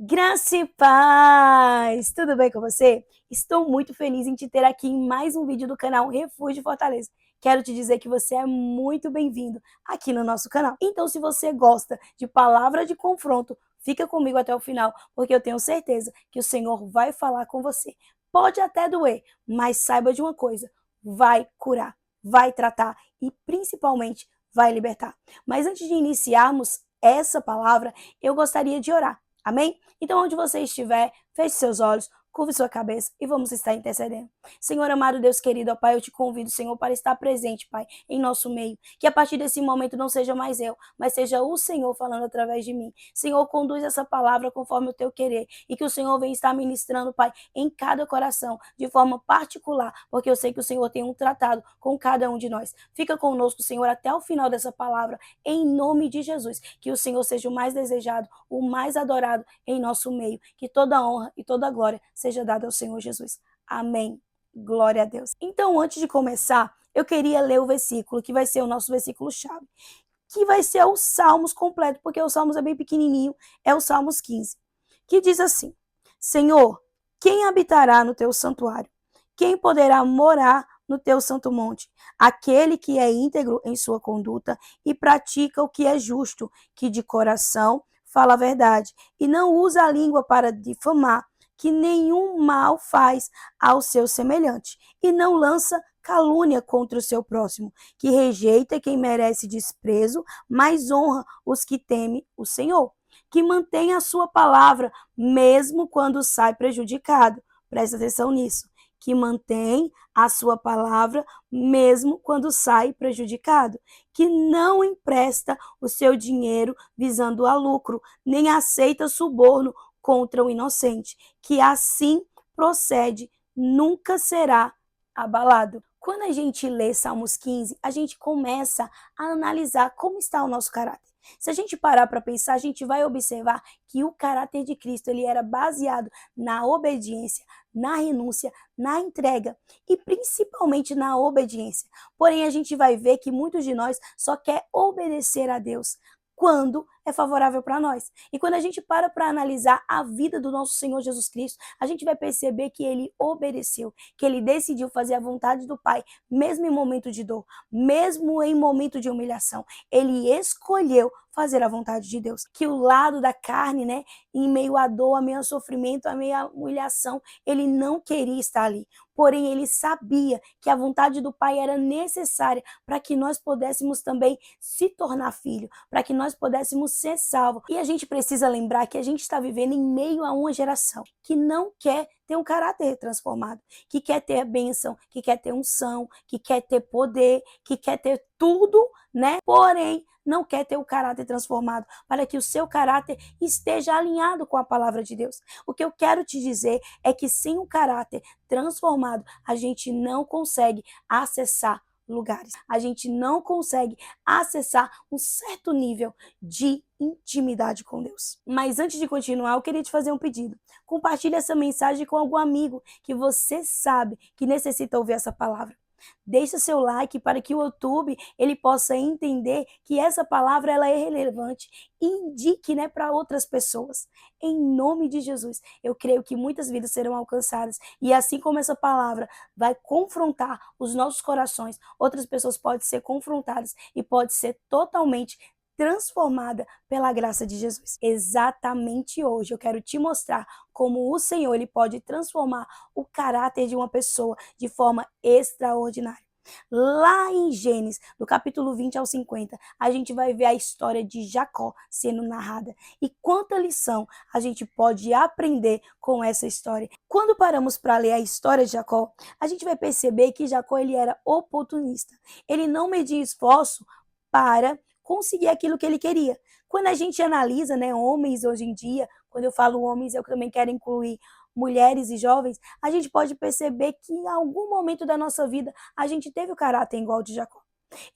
Graça e paz! Tudo bem com você? Estou muito feliz em te ter aqui em mais um vídeo do canal Refúgio Fortaleza. Quero te dizer que você é muito bem-vindo aqui no nosso canal. Então, se você gosta de palavra de confronto, fica comigo até o final, porque eu tenho certeza que o Senhor vai falar com você. Pode até doer, mas saiba de uma coisa: vai curar, vai tratar e principalmente vai libertar. Mas antes de iniciarmos essa palavra, eu gostaria de orar. Amém? Então, onde você estiver, feche seus olhos, curve sua cabeça e vamos estar intercedendo. Senhor amado, Deus querido, ó Pai, eu te convido, Senhor, para estar presente, Pai, em nosso meio. Que a partir desse momento não seja mais eu, mas seja o Senhor falando através de mim. Senhor, conduz essa palavra conforme o teu querer e que o Senhor venha estar ministrando, Pai, em cada coração, de forma particular, porque eu sei que o Senhor tem um tratado com cada um de nós. Fica conosco, Senhor, até o final dessa palavra, em nome de Jesus. Que o Senhor seja o mais desejado, o mais adorado em nosso meio. Que toda honra e toda glória seja dada ao Senhor Jesus. Amém. Glória a Deus. Então, antes de começar, eu queria ler o versículo, que vai ser o nosso versículo-chave, que vai ser o Salmos completo, porque o Salmos é bem pequenininho, é o Salmos 15, que diz assim: Senhor, quem habitará no teu santuário? Quem poderá morar no teu santo monte? Aquele que é íntegro em sua conduta e pratica o que é justo, que de coração fala a verdade e não usa a língua para difamar, que nenhum mal faz ao seu semelhante e não lança calúnia contra o seu próximo, que rejeita quem merece desprezo, mas honra os que temem o Senhor, que mantém a sua palavra mesmo quando sai prejudicado. Presta atenção nisso. Que mantém a sua palavra mesmo quando sai prejudicado, que não empresta o seu dinheiro visando a lucro, nem aceita suborno contra o inocente, que assim procede, nunca será abalado. Quando a gente lê Salmos 15, a gente começa a analisar como está o nosso caráter. Se a gente parar para pensar, a gente vai observar que o caráter de Cristo ele era baseado na obediência, na renúncia, na entrega e principalmente na obediência. Porém, a gente vai ver que muitos de nós só quer obedecer a Deus quando é favorável para nós. E quando a gente para analisar a vida do nosso Senhor Jesus Cristo, a gente vai perceber que ele obedeceu, que ele decidiu fazer a vontade do Pai, mesmo em momento de dor, mesmo em momento de humilhação. Ele escolheu fazer a vontade de Deus. Que o lado da carne, né, em meio à dor, a meio ao sofrimento, a meio à humilhação, ele não queria estar ali. Porém, ele sabia que a vontade do Pai era necessária para que nós pudéssemos também se tornar filho, para que nós pudéssemos ser salvos. E a gente precisa lembrar que a gente está vivendo em meio a uma geração que não quer ter um caráter transformado, que quer ter bênção, que quer ter unção, que quer ter poder, que quer ter tudo, né? Porém, não quer ter o caráter transformado, para que o seu caráter esteja alinhado com a palavra de Deus. O que eu quero te dizer é que sem o caráter transformado, a gente não consegue acessar lugares. A gente não consegue acessar um certo nível de intimidade com Deus. Mas antes de continuar, eu queria te fazer um pedido. Compartilhe essa mensagem com algum amigo que você sabe que necessita ouvir essa palavra. Deixa seu like para que o YouTube ele possa entender que essa palavra ela é relevante e indique, né, para outras pessoas. Em nome de Jesus, eu creio que muitas vidas serão alcançadas e assim como essa palavra vai confrontar os nossos corações, outras pessoas podem ser confrontadas e pode ser totalmente transformada pela graça de Jesus. Exatamente hoje eu quero te mostrar como o Senhor ele pode transformar o caráter de uma pessoa de forma extraordinária. Lá em Gênesis, do capítulo 20 ao 50, a gente vai ver a história de Jacó sendo narrada. E quanta lição a gente pode aprender com essa história. Quando paramos para ler a história de Jacó, a gente vai perceber que Jacó ele era oportunista. Ele não media esforço para conseguir aquilo que ele queria. Quando a gente analisa, né, homens hoje em dia, quando eu falo homens, eu também quero incluir mulheres e jovens, a gente pode perceber que em algum momento da nossa vida a gente teve o caráter igual de Jacó.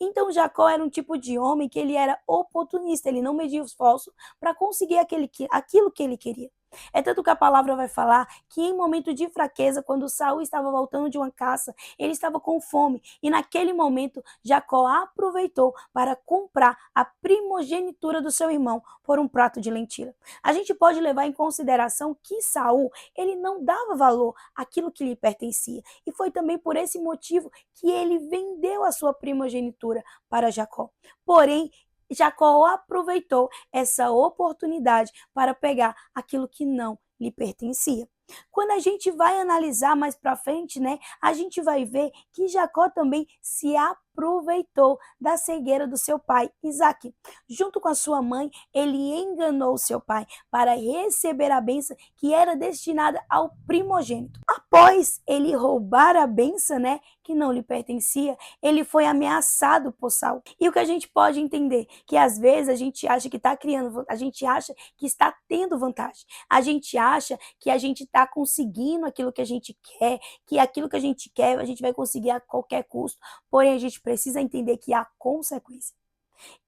Então Jacó era um tipo de homem que ele era oportunista, ele não media esforço para conseguir aquilo que ele queria. É tanto que a palavra vai falar que em momento de fraqueza, quando Saul estava voltando de uma caça, ele estava com fome e naquele momento Jacó aproveitou para comprar a primogenitura do seu irmão por um prato de lentilha. A gente pode levar em consideração que Saul, ele não dava valor àquilo que lhe pertencia e foi também por esse motivo que ele vendeu a sua primogenitura para Jacó. Porém, Jacó aproveitou essa oportunidade para pegar aquilo que não lhe pertencia. Quando a gente vai analisar mais para frente, né, a gente vai ver que Jacó também se aproveitou da cegueira do seu pai, Isaque. Junto com a sua mãe, ele enganou seu pai para receber a bênção que era destinada ao primogênito. Após ele roubar a bênção, né, que não lhe pertencia, ele foi ameaçado por Saul. E o que a gente pode entender? Que às vezes a gente acha que está criando, a gente acha que está tendo vantagem. A gente acha que a gente está conseguindo aquilo que a gente quer, que aquilo que a gente quer a gente vai conseguir a qualquer custo. Porém, a gente precisa entender que há consequência.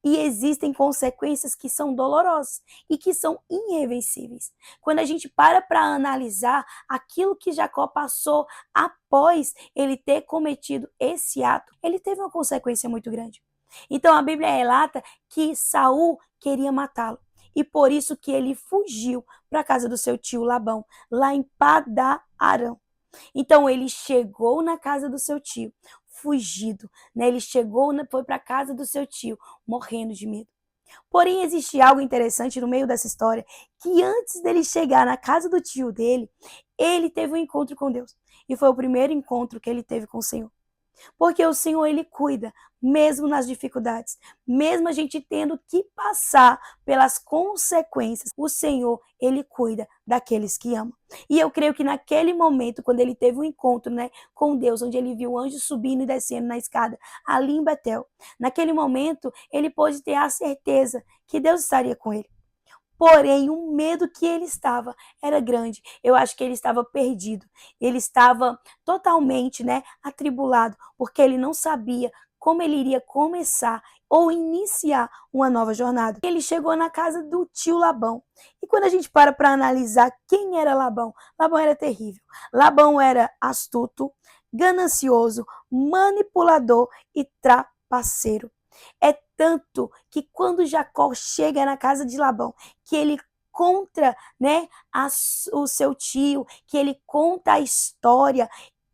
E existem consequências que são dolorosas e que são irreversíveis. Quando a gente para analisar aquilo que Jacó passou após ele ter cometido esse ato, ele teve uma consequência muito grande. Então a Bíblia relata que Saul queria matá-lo. E por isso que ele fugiu para a casa do seu tio Labão, lá em Padã-Arã. Então ele chegou na casa do seu tio, fugido, né? Ele chegou, foi para a casa do seu tio, morrendo de medo. Porém, existe algo interessante no meio dessa história, que antes dele chegar na casa do tio dele, ele teve um encontro com Deus. E foi o primeiro encontro que ele teve com o Senhor. Porque o Senhor, ele cuida, mesmo nas dificuldades, mesmo a gente tendo que passar pelas consequências, o Senhor, ele cuida daqueles que amam. E eu creio que naquele momento, quando ele teve um encontro, né, com Deus, onde ele viu o anjo subindo e descendo na escada, ali em Betel, naquele momento, ele pôde ter a certeza que Deus estaria com ele. Porém, o medo que ele estava era grande. Eu acho que ele estava perdido. Ele estava totalmente, né, atribulado, porque ele não sabia como ele iria começar ou iniciar uma nova jornada. Ele chegou na casa do tio Labão. E quando a gente para analisar quem era Labão, Labão era terrível. Labão era astuto, ganancioso, manipulador e trapaceiro. É tanto que quando Jacó chega na casa de Labão, que ele conta, né, o seu tio, que ele conta a história,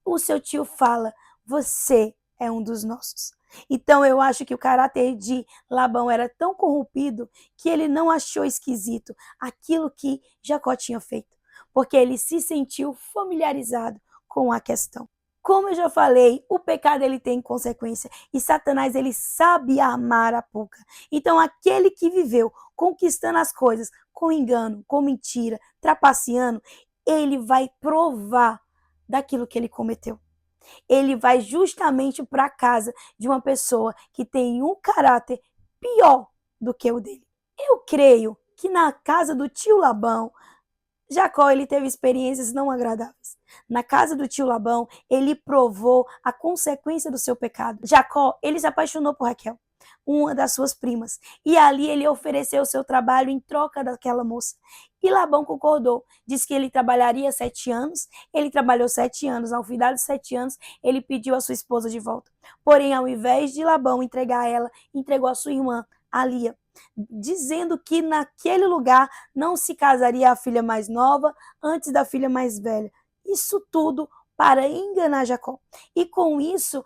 o seu tio fala: você é um dos nossos. Então eu acho que o caráter de Labão era tão corrompido que ele não achou esquisito aquilo que Jacó tinha feito, porque ele se sentiu familiarizado com a questão. Como eu já falei, o pecado ele tem consequência e Satanás ele sabe armar a pulga. Então aquele que viveu conquistando as coisas com engano, com mentira, trapaceando, ele vai provar daquilo que ele cometeu. Ele vai justamente para a casa de uma pessoa que tem um caráter pior do que o dele. Eu creio que na casa do tio Labão, Jacó ele teve experiências não agradáveis. Na casa do tio Labão, ele provou a consequência do seu pecado. Jacó, ele se apaixonou por Raquel, uma das suas primas. E ali ele ofereceu o seu trabalho em troca daquela moça. E Labão concordou. Disse que ele trabalharia 7 anos. Ele trabalhou 7 anos. Ao final de 7 anos, ele pediu a sua esposa de volta. Porém, ao invés de Labão entregar ela, entregou a sua irmã, a Lia, dizendo que naquele lugar não se casaria a filha mais nova antes da filha mais velha. Isso tudo para enganar Jacó. E com isso,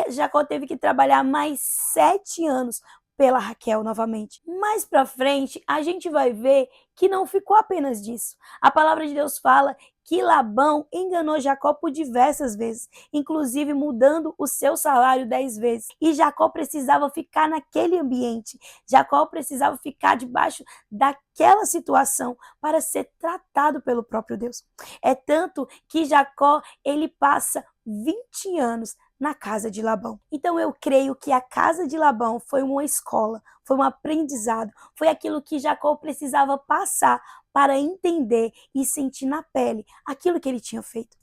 Jacó teve que trabalhar mais 7 anos pela Raquel novamente. Mais para frente, a gente vai ver que não ficou apenas disso. A palavra de Deus fala que Labão enganou Jacó por diversas vezes, inclusive mudando o seu salário 10 vezes. E Jacó precisava ficar naquele ambiente. Jacó precisava ficar debaixo daquela situação para ser tratado pelo próprio Deus. É tanto que Jacó, ele passa 20 anos na casa de Labão. Então eu creio que a casa de Labão foi uma escola, foi um aprendizado, foi aquilo que Jacó precisava passar para entender e sentir na pele aquilo que ele tinha feito.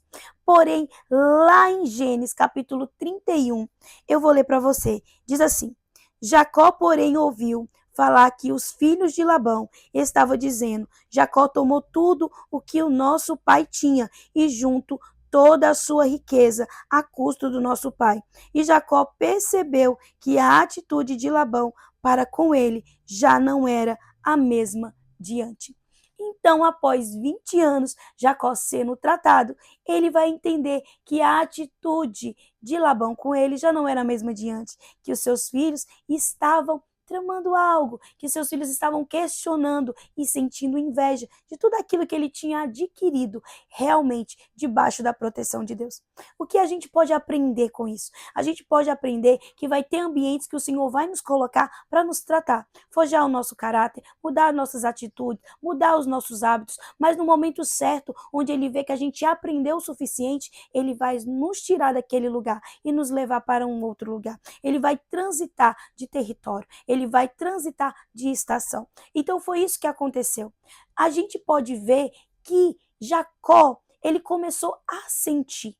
Porém, lá em Gênesis capítulo 31, eu vou ler para você, diz assim: Jacó, porém, ouviu falar que os filhos de Labão estavam dizendo: Jacó tomou tudo o que o nosso pai tinha e junto toda a sua riqueza a custo do nosso pai. E Jacó percebeu que a atitude de Labão para com ele já não era a mesma de antes. Então, após 20 anos, Jacó sendo tratado, ele vai entender que a atitude de Labão com ele já não era a mesma de antes, que os seus filhos estavam tramando algo, que seus filhos estavam questionando e sentindo inveja de tudo aquilo que ele tinha adquirido realmente debaixo da proteção de Deus. O que a gente pode aprender com isso? A gente pode aprender que vai ter ambientes que o Senhor vai nos colocar para nos tratar, forjar o nosso caráter, mudar nossas atitudes, mudar os nossos hábitos, mas no momento certo, onde ele vê que a gente aprendeu o suficiente, ele vai nos tirar daquele lugar e nos levar para um outro lugar. Ele vai transitar de território, ele vai transitar de estação. Então foi isso que aconteceu. A gente pode ver que Jacó, ele começou a sentir.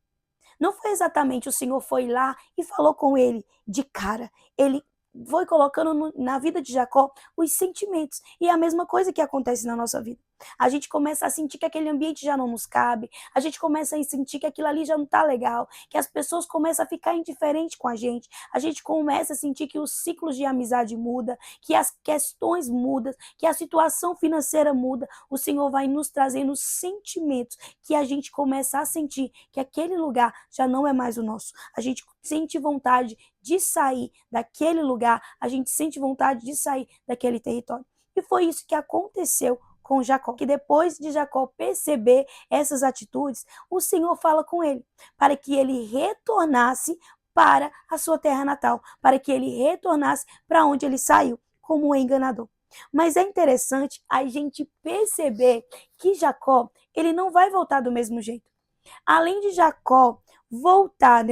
Não foi exatamente o Senhor foi lá e falou com ele de cara. Ele foi colocando na vida de Jacó os sentimentos. E é a mesma coisa que acontece na nossa vida. A gente começa a sentir que aquele ambiente já não nos cabe, a gente começa a sentir que aquilo ali já não está legal, que as pessoas começam a ficar indiferentes com a gente começa a sentir que os ciclos de amizade mudam, que as questões mudam, que a situação financeira muda. O Senhor vai nos trazendo sentimentos que a gente começa a sentir que aquele lugar já não é mais o nosso. A gente sente vontade de sair daquele lugar, a gente sente vontade de sair daquele território. E foi isso que aconteceu com Jacó, que depois de Jacó perceber essas atitudes, o Senhor fala com ele, para que ele retornasse para a sua terra natal, para que ele retornasse para onde ele saiu, como um enganador. Mas é interessante a gente perceber que Jacó, ele não vai voltar do mesmo jeito. Além de Jacó voltar,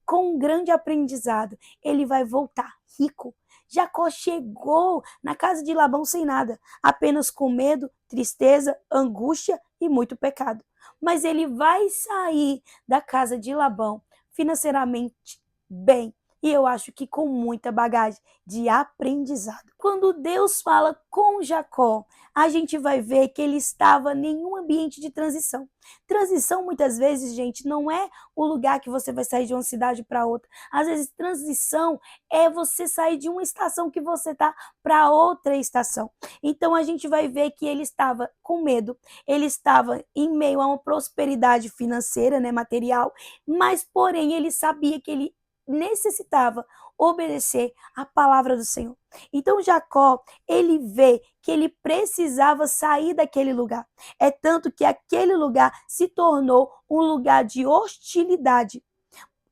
com um grande aprendizado, ele vai voltar rico. Jacó chegou na casa de Labão sem nada, apenas com medo, tristeza, angústia e muito pecado. Mas ele vai sair da casa de Labão financeiramente bem. E eu acho que com muita bagagem de aprendizado. Quando Deus fala com Jacó, a gente vai ver que ele estava em um ambiente de transição. Transição, muitas vezes, gente, não é o lugar que você vai sair de uma cidade para outra. Às vezes, transição é você sair de uma estação que você está para outra estação. Então, a gente vai ver que ele estava com medo, ele estava em meio a uma prosperidade financeira, material, mas, porém, ele sabia que ele necessitava obedecer a palavra do Senhor. Então Jacó, ele vê que ele precisava sair daquele lugar. É tanto que aquele lugar se tornou um lugar de hostilidade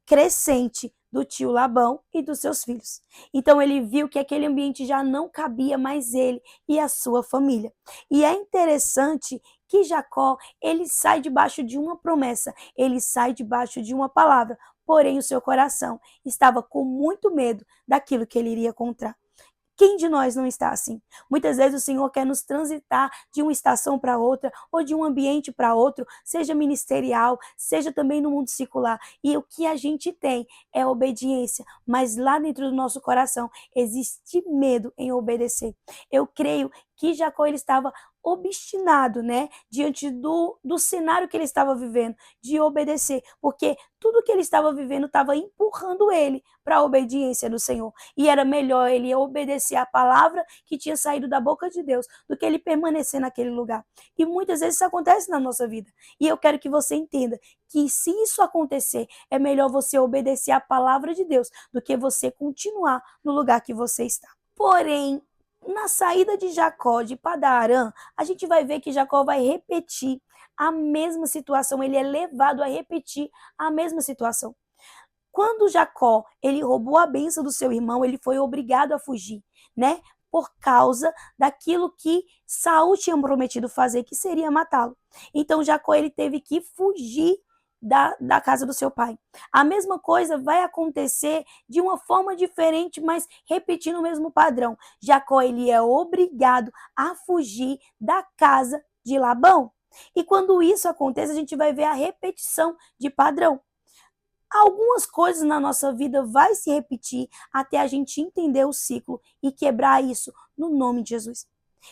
crescente do tio Labão e dos seus filhos. Então ele viu que aquele ambiente já não cabia mais ele e a sua família. E é interessante que Jacó, ele sai debaixo de uma promessa, ele sai debaixo de uma palavra, porém o seu coração estava com muito medo daquilo que ele iria encontrar. Quem de nós não está assim? Muitas vezes o Senhor quer nos transitar de uma estação para outra, ou de um ambiente para outro, seja ministerial, seja também no mundo secular. E o que a gente tem é obediência, mas lá dentro do nosso coração existe medo em obedecer. Eu creio que Jacó ele estava obstinado, diante do cenário que ele estava vivendo, de obedecer, porque tudo que ele estava vivendo estava empurrando ele para a obediência do Senhor. E era melhor ele obedecer a palavra que tinha saído da boca de Deus do que ele permanecer naquele lugar. E muitas vezes isso acontece na nossa vida. E eu quero que você entenda que se isso acontecer, é melhor você obedecer a palavra de Deus do que você continuar no lugar que você está. Porém, na saída de Jacó de Padan-Aram, a gente vai ver que Jacó vai repetir a mesma situação, ele é levado a repetir a mesma situação. Quando Jacó, ele roubou a bênção do seu irmão, ele foi obrigado a fugir, por causa daquilo que Saul tinha prometido fazer, que seria matá-lo. Então Jacó, ele teve que fugir da casa do seu pai. A mesma coisa vai acontecer de uma forma diferente, mas repetindo o mesmo padrão. Jacó, ele é obrigado a fugir da casa de Labão. E quando isso acontece, a gente vai ver a repetição de padrão. Algumas coisas na nossa vida vai se repetir até a gente entender o ciclo e quebrar isso no nome de Jesus.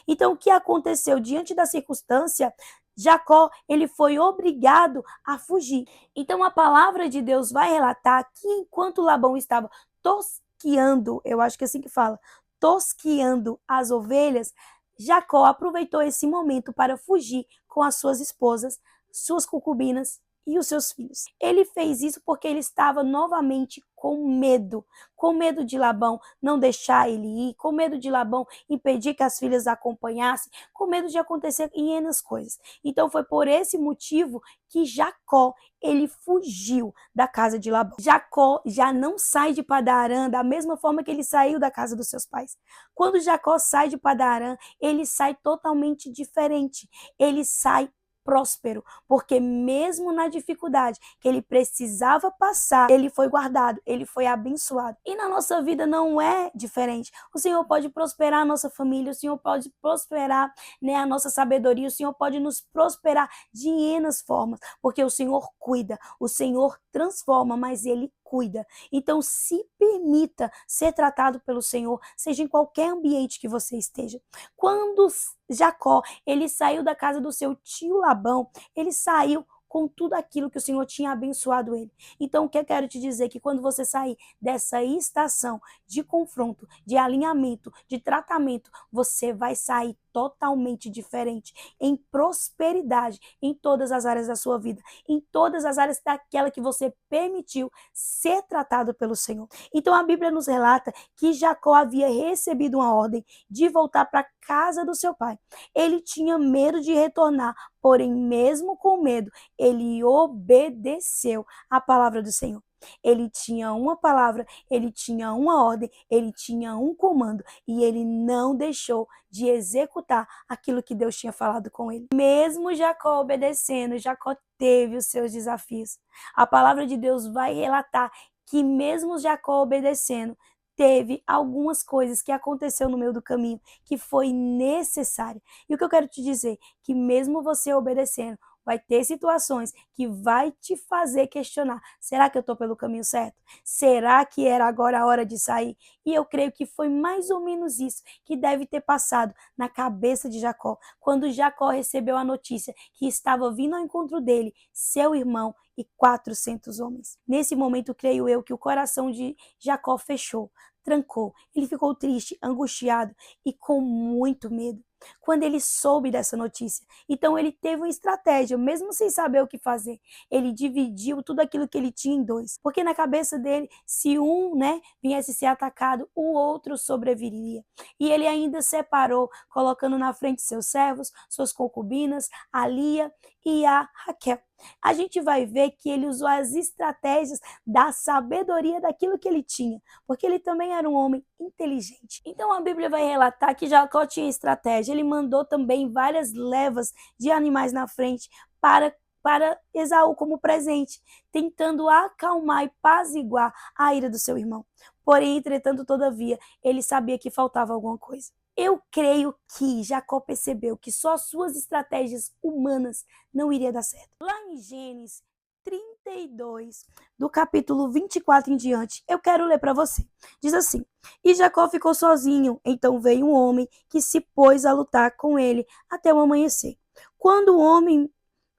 Então, o que aconteceu diante da circunstância? Jacó, ele foi obrigado a fugir. Então, a palavra de Deus vai relatar que enquanto Labão estava tosquiando, eu acho que é assim que fala, tosquiando as ovelhas, Jacó aproveitou esse momento para fugir com as suas esposas, suas concubinas e os seus filhos. Ele fez isso porque ele estava novamente com medo de Labão não deixar ele ir, com medo de Labão impedir que as filhas acompanhassem, com medo de acontecer N coisas. Então foi por esse motivo que Jacó, ele fugiu da casa de Labão. Jacó já não sai de Padarã da mesma forma que ele saiu da casa dos seus pais. Quando Jacó sai de Padarã, ele sai totalmente diferente. Ele sai próspero, porque mesmo na dificuldade que ele precisava passar, ele foi guardado, ele foi abençoado. E na nossa vida não é diferente. O Senhor pode prosperar a nossa família, o Senhor pode prosperar, né, a nossa sabedoria, o Senhor pode nos prosperar de N formas, porque o Senhor cuida, o Senhor transforma, mas Ele cuida. Então se permita ser tratado pelo Senhor, seja em qualquer ambiente que você esteja. Quando Jacó, ele saiu da casa do seu tio Labão, ele saiu com tudo aquilo que o Senhor tinha abençoado ele. Então, o que eu quero te dizer é que quando você sair dessa estação de confronto, de alinhamento, de tratamento, você vai sair totalmente diferente, em prosperidade, em todas as áreas da sua vida, em todas as áreas daquela que você permitiu ser tratado pelo Senhor. Então, a Bíblia nos relata que Jacó havia recebido uma ordem de voltar para a casa do seu pai. Ele tinha medo de retornar, porém, mesmo com medo, ele obedeceu à palavra do Senhor. Ele tinha uma palavra, ele tinha uma ordem, ele tinha um comando e ele não deixou de executar aquilo que Deus tinha falado com ele. Mesmo Jacó obedecendo, Jacó teve os seus desafios. A palavra de Deus vai relatar que mesmo Jacó obedecendo, teve algumas coisas que aconteceu no meio do caminho que foi necessário. E o que eu quero te dizer, que mesmo você obedecendo, vai ter situações que vai te fazer questionar, será que eu estou pelo caminho certo? Será que era agora a hora de sair? E eu creio que foi mais ou menos isso que deve ter passado na cabeça de Jacó, quando Jacó recebeu a notícia que estava vindo ao encontro dele, seu irmão e 400 homens. Nesse momento, creio eu que o coração de Jacó fechou, trancou. Ele ficou triste, angustiado e com muito medo quando ele soube dessa notícia. Então ele teve uma estratégia, mesmo sem saber o que fazer. Ele dividiu tudo aquilo que ele tinha em dois, porque na cabeça dele, se um, viesse ser atacado, o outro sobreviveria. E ele ainda separou, colocando na frente seus servos, suas concubinas, a Lia e a Raquel. A gente vai ver que ele usou as estratégias da sabedoria daquilo que ele tinha, porque ele também era um homem inteligente. Então a Bíblia vai relatar que Jacó tinha estratégia. Ele mandou também várias levas de animais na frente para Esaú como presente, tentando acalmar e apaziguar a ira do seu irmão. Porém, entretanto, todavia, ele sabia que faltava alguma coisa. Eu creio que Jacó percebeu que só suas estratégias humanas não iriam dar certo. Lá em Gênesis 32, do capítulo 24 em diante, eu quero ler para você. Diz assim: E Jacó ficou sozinho, então veio um homem que se pôs a lutar com ele até o amanhecer. Quando o homem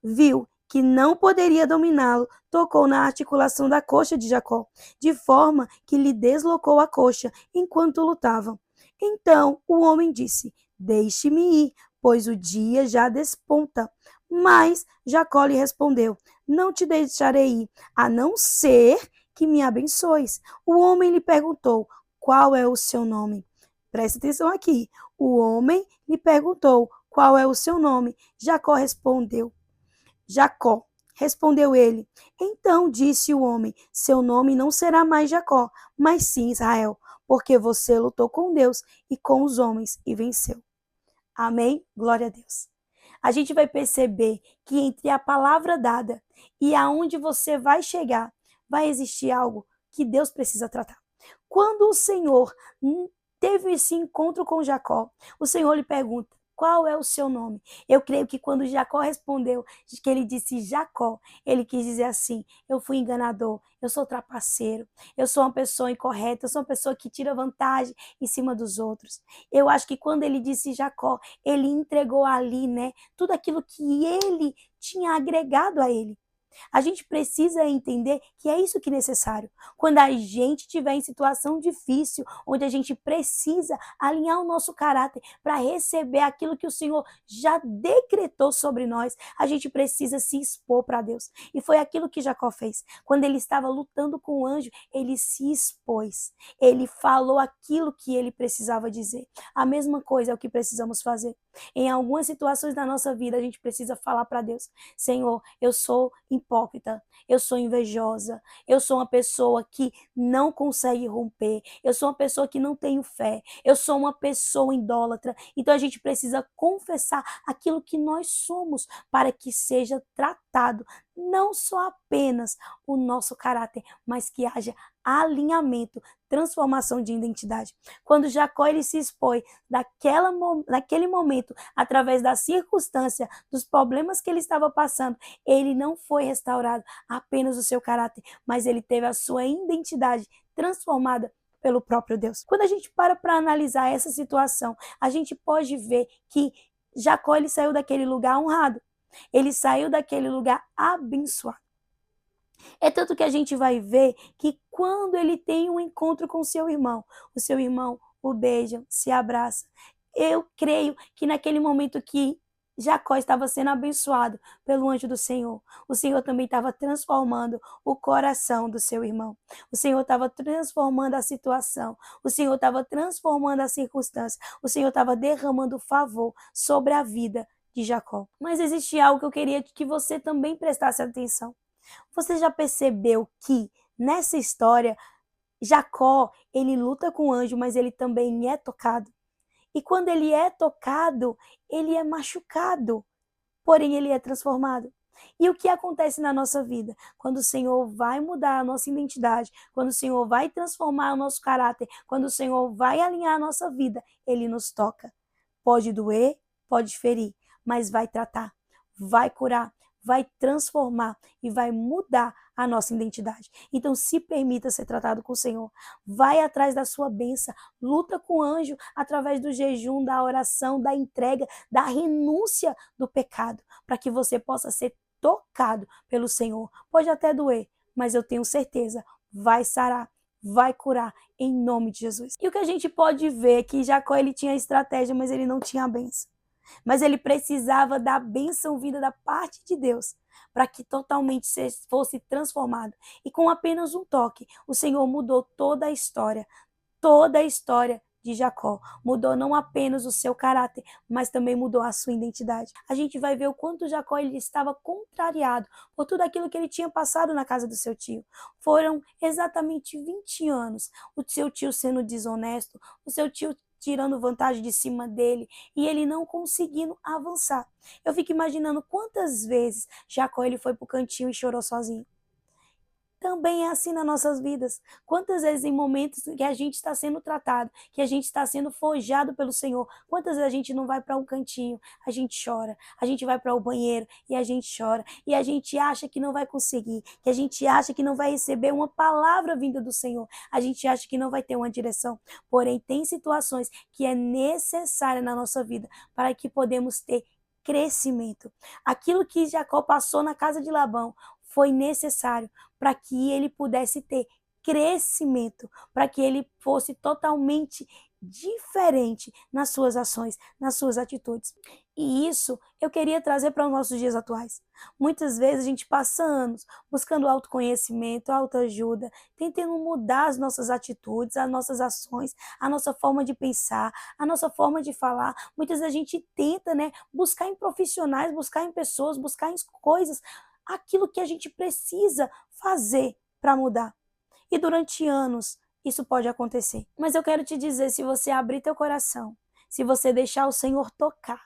viu que não poderia dominá-lo, tocou na articulação da coxa de Jacó, de forma que lhe deslocou a coxa enquanto lutavam. Então o homem disse: Deixe-me ir, pois o dia já desponta. Mas Jacó lhe respondeu: Não te deixarei ir, a não ser que me abençoes. O homem lhe perguntou: Qual é o seu nome? Preste atenção aqui. O homem lhe perguntou: Qual é o seu nome? Jacó respondeu ele. Então disse o homem: Seu nome não será mais Jacó, mas sim Israel, porque você lutou com Deus e com os homens e venceu. Amém? Glória a Deus. A gente vai perceber que entre a palavra dada e aonde você vai chegar, vai existir algo que Deus precisa tratar. Quando o Senhor teve esse encontro com Jacó, o Senhor lhe pergunta: Qual é o seu nome? Eu creio que quando Jacó respondeu, que ele disse Jacó, ele quis dizer assim: eu fui enganador, eu sou trapaceiro, eu sou uma pessoa incorreta, eu sou uma pessoa que tira vantagem em cima dos outros. Eu acho que quando ele disse Jacó, ele entregou ali, né, tudo aquilo que ele tinha agregado a ele. A gente precisa entender que é isso que é necessário. Quando a gente estiver em situação difícil, onde a gente precisa alinhar o nosso caráter para receber aquilo que o Senhor já decretou sobre nós, a gente precisa se expor para Deus. E foi aquilo que Jacó fez. Quando ele estava lutando com o anjo, ele se expôs. Ele falou aquilo que ele precisava dizer. A mesma coisa é o que precisamos fazer. Em algumas situações da nossa vida, a gente precisa falar para Deus: Senhor, eu sou hipócrita, eu sou invejosa, eu sou uma pessoa que não consegue romper, eu sou uma pessoa que não tenho fé, eu sou uma pessoa idólatra. Então a gente precisa confessar aquilo que nós somos para que seja tratado não só apenas o nosso caráter, mas que haja alinhamento, transformação de identidade. Quando Jacó ele se expõe naquele momento, através da circunstância, dos problemas que ele estava passando, ele não foi restaurado apenas o seu caráter, mas ele teve a sua identidade transformada pelo próprio Deus. Quando a gente para analisar essa situação, a gente pode ver que Jacó ele saiu daquele lugar honrado. Ele saiu daquele lugar abençoado. É tanto que a gente vai ver que quando ele tem um encontro com o seu irmão o beija, se abraça. Eu creio que naquele momento que Jacó estava sendo abençoado pelo anjo do Senhor, o Senhor também estava transformando o coração do seu irmão. O Senhor estava transformando a situação. O Senhor estava transformando a circunstância. O Senhor estava derramando favor sobre a vida de Jacó. Mas existe algo que eu queria que você também prestasse atenção. Você já percebeu que nessa história Jacó, ele luta com o anjo, mas ele também é tocado. E quando ele é tocado, ele é machucado, porém ele é transformado. E o que acontece na nossa vida? Quando o Senhor vai mudar a nossa identidade, quando o Senhor vai transformar o nosso caráter, quando o Senhor vai alinhar a nossa vida, ele nos toca. Pode doer, pode ferir, mas vai tratar, vai curar, vai transformar e vai mudar a nossa identidade. Então se permita ser tratado com o Senhor. Vai atrás da sua bênção, luta com o anjo através do jejum, da oração, da entrega, da renúncia do pecado, para que você possa ser tocado pelo Senhor. Pode até doer, mas eu tenho certeza, vai sarar, vai curar em nome de Jesus. E o que a gente pode ver é que Jacó ele tinha estratégia, mas ele não tinha a bênção. Mas ele precisava da bênção vinda da parte de Deus para que totalmente fosse transformado. E com apenas um toque, o Senhor mudou toda a história de Jacó. Mudou não apenas o seu caráter, mas também mudou a sua identidade. A gente vai ver o quanto Jacó ele estava contrariado por tudo aquilo que ele tinha passado na casa do seu tio. Foram exatamente 20 anos. O seu tio sendo desonesto, o seu tio tirando vantagem de cima dele e ele não conseguindo avançar. Eu fico imaginando quantas vezes Jacó ele foi pro cantinho e chorou sozinho. Também é assim nas nossas vidas. Quantas vezes em momentos que a gente está sendo tratado, que a gente está sendo forjado pelo Senhor, quantas vezes a gente não vai para um cantinho, a gente chora, a gente vai para o banheiro e a gente chora, e a gente acha que não vai conseguir, que a gente acha que não vai receber uma palavra vinda do Senhor, a gente acha que não vai ter uma direção. Porém, tem situações que é necessária na nossa vida para que podemos ter crescimento. Aquilo que Jacó passou na casa de Labão foi necessário para que ele pudesse ter crescimento, para que ele fosse totalmente diferente nas suas ações, nas suas atitudes. E isso eu queria trazer para os nossos dias atuais. Muitas vezes a gente passa anos buscando autoconhecimento, autoajuda, tentando mudar as nossas atitudes, as nossas ações, a nossa forma de pensar, a nossa forma de falar. Muitas vezes a gente tenta, buscar em profissionais, buscar em pessoas, buscar em coisas, aquilo que a gente precisa fazer para mudar. E durante anos isso pode acontecer. Mas eu quero te dizer, se você abrir teu coração, se você deixar o Senhor tocar,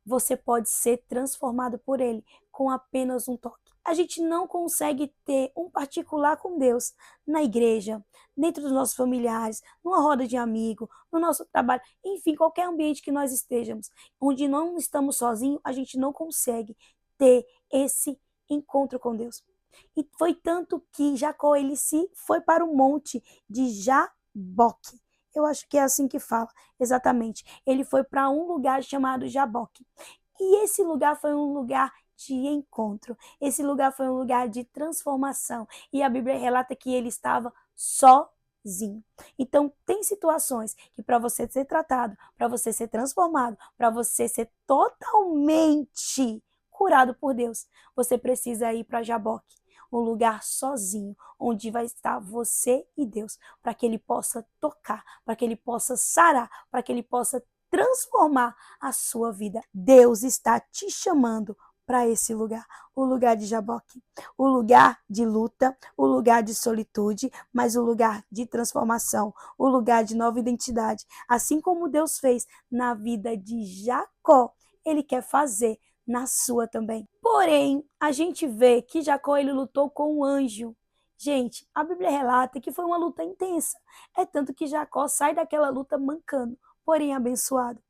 você pode ser transformado por Ele com apenas um toque. A gente não consegue ter um particular com Deus na igreja, dentro dos nossos familiares, numa roda de amigo, no nosso trabalho, enfim, qualquer ambiente que nós estejamos, onde não estamos sozinhos, a gente não consegue ter esse encontro com Deus. E foi tanto que Jacó ele se foi para o monte de Jaboque. Eu acho que é assim que fala, exatamente. Ele foi para um lugar chamado Jaboque. E esse lugar foi um lugar de encontro. Esse lugar foi um lugar de transformação. E a Bíblia relata que ele estava sozinho. Então, tem situações que para você ser tratado, para você ser transformado, para você ser totalmente curado por Deus, você precisa ir para Jaboque, um lugar sozinho, onde vai estar você e Deus, para que Ele possa tocar, para que Ele possa sarar, para que Ele possa transformar a sua vida. Deus está te chamando para esse lugar, o lugar de Jaboque, o lugar de luta, o lugar de solitude, mas o lugar de transformação, o lugar de nova identidade. Assim como Deus fez na vida de Jacó, Ele quer fazer na sua também. Porém, a gente vê que Jacó ele lutou com um anjo. Gente, a Bíblia relata que foi uma luta intensa. É tanto que Jacó sai daquela luta mancando, porém abençoado.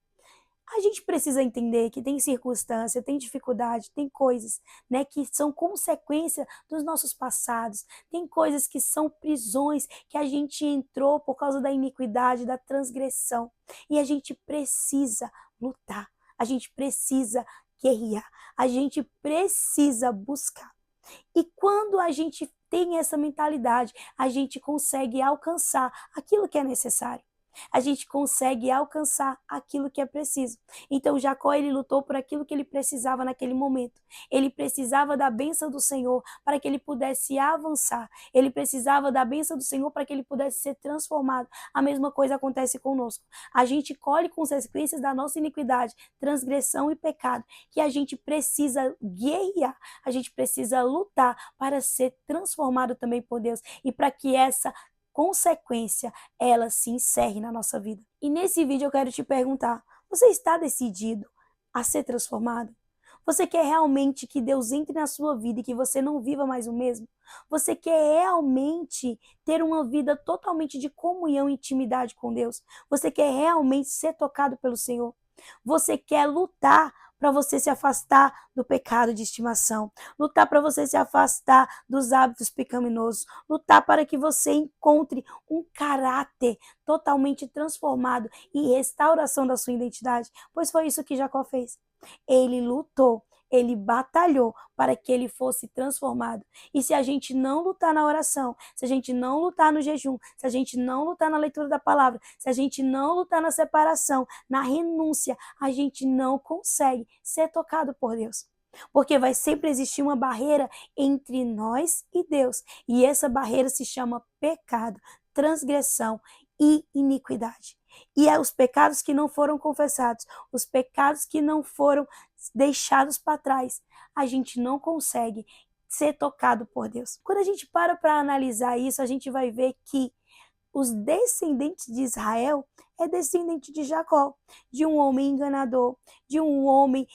A gente precisa entender que tem circunstância, tem dificuldade, tem coisas, né, que são consequência dos nossos passados. Tem coisas que são prisões que a gente entrou por causa da iniquidade, da transgressão. E a gente precisa lutar. A gente precisa guerrear. A gente precisa buscar. E quando a gente tem essa mentalidade, a gente consegue alcançar aquilo que é necessário. A gente consegue alcançar aquilo que é preciso. Então Jacó ele lutou por aquilo que ele precisava naquele momento. Ele precisava da bênção do Senhor para que ele pudesse avançar. Ele precisava da bênção do Senhor para que ele pudesse ser transformado. A mesma coisa acontece conosco. A gente colhe consequências da nossa iniquidade, transgressão e pecado, que a gente precisa guerrear, a gente precisa lutar para ser transformado também por Deus e para que essa consequência ela se encerre na nossa vida. E nesse vídeo eu quero te perguntar, você está decidido a ser transformado? Você quer realmente que Deus entre na sua vida e que você não viva mais o mesmo? Você quer realmente ter uma vida totalmente de comunhão e intimidade com Deus? Você quer realmente ser tocado pelo Senhor? Você quer lutar para você se afastar do pecado de estimação, lutar para você se afastar dos hábitos pecaminosos, lutar para que você encontre um caráter totalmente transformado e restauração da sua identidade, pois foi isso que Jacó fez. Ele lutou, ele batalhou para que ele fosse transformado. E se a gente não lutar na oração, se a gente não lutar no jejum, se a gente não lutar na leitura da palavra, se a gente não lutar na separação, na renúncia, a gente não consegue ser tocado por Deus. Porque vai sempre existir uma barreira entre nós e Deus. E essa barreira se chama pecado, transgressão e iniquidade. E é os pecados que não foram confessados, os pecados que não foram deixados para trás, a gente não consegue ser tocado por Deus. Quando a gente para analisar isso, a gente vai ver que os descendentes de Israel é descendente de Jacó, de um homem enganador, de um homem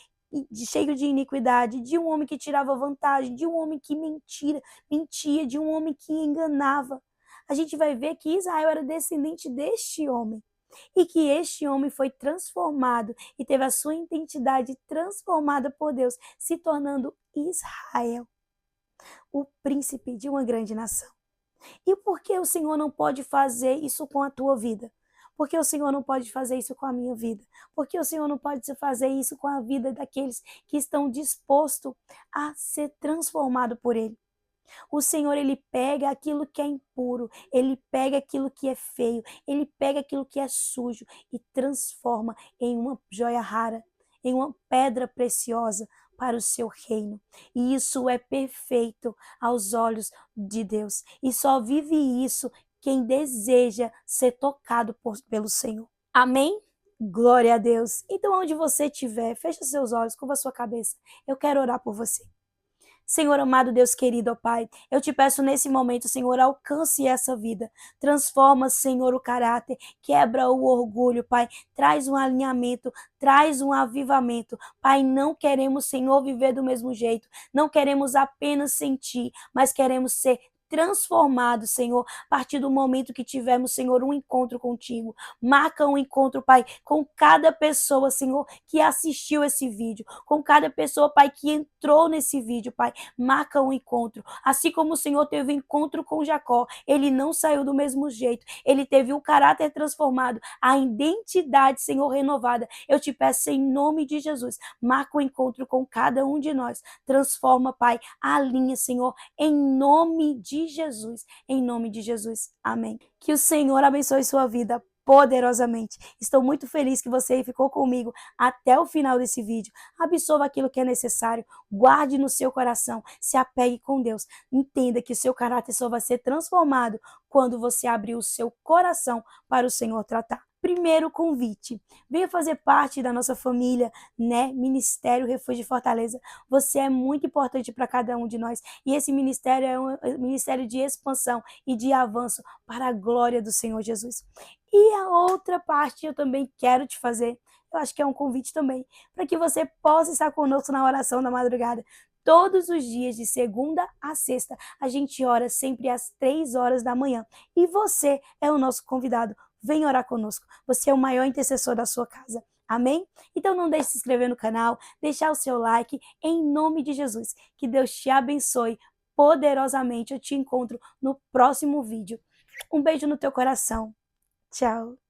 cheio de iniquidade, de um homem que tirava vantagem, de um homem que mentia, de um homem que enganava. A gente vai ver que Israel era descendente deste homem. E que este homem foi transformado e teve a sua identidade transformada por Deus, se tornando Israel, o príncipe de uma grande nação. E por que o Senhor não pode fazer isso com a tua vida? Por que o Senhor não pode fazer isso com a minha vida? Por que o Senhor não pode fazer isso com a vida daqueles que estão dispostos a ser transformados por Ele? O Senhor, Ele pega aquilo que é impuro, Ele pega aquilo que é feio, Ele pega aquilo que é sujo e transforma em uma joia rara, em uma pedra preciosa para o seu reino. E isso é perfeito aos olhos de Deus. E só vive isso quem deseja ser tocado pelo Senhor. Amém? Glória a Deus. Então, onde você estiver, feche seus olhos, curva sua cabeça. Eu quero orar por você. Senhor amado, Deus querido, ó Pai, eu te peço nesse momento, Senhor, alcance essa vida. Transforma, Senhor, o caráter, quebra o orgulho, Pai. Traz um alinhamento, traz um avivamento. Pai, não queremos, Senhor, viver do mesmo jeito. Não queremos apenas sentir, mas queremos ser transformados, Senhor, a partir do momento que tivermos, Senhor, um encontro contigo. Marca um encontro, Pai, com cada pessoa, Senhor, que assistiu esse vídeo, com cada pessoa, Pai, que entrou nesse vídeo, Pai. Marca um encontro. Assim como o Senhor teve um encontro com Jacó, ele não saiu do mesmo jeito, ele teve um caráter transformado, a identidade, Senhor, renovada. Eu te peço em nome de Jesus, marca um encontro com cada um de nós. Transforma, Pai, alinha, Senhor, em nome de Jesus, em nome de Jesus. Amém. Que o Senhor abençoe sua vida poderosamente. Estou muito feliz que você ficou comigo até o final desse vídeo. Absorva aquilo que é necessário, guarde no seu coração, se apegue com Deus. Entenda que o seu caráter só vai ser transformado quando você abrir o seu coração para o Senhor tratar. Primeiro convite, venha fazer parte da nossa família, né? Ministério Refúgio de Fortaleza. Você é muito importante para cada um de nós e esse ministério é um ministério de expansão e de avanço para a glória do Senhor Jesus. E a outra parte eu também quero te fazer, eu acho que é um convite também, para que você possa estar conosco na oração da madrugada. Todos os dias, de segunda a sexta, a gente ora sempre às 3 horas da manhã. E você é o nosso convidado. Vem orar conosco. Você é o maior intercessor da sua casa. Amém? Então não deixe de se inscrever no canal, deixar o seu like, em nome de Jesus. Que Deus te abençoe poderosamente. Eu te encontro no próximo vídeo. Um beijo no teu coração. Tchau.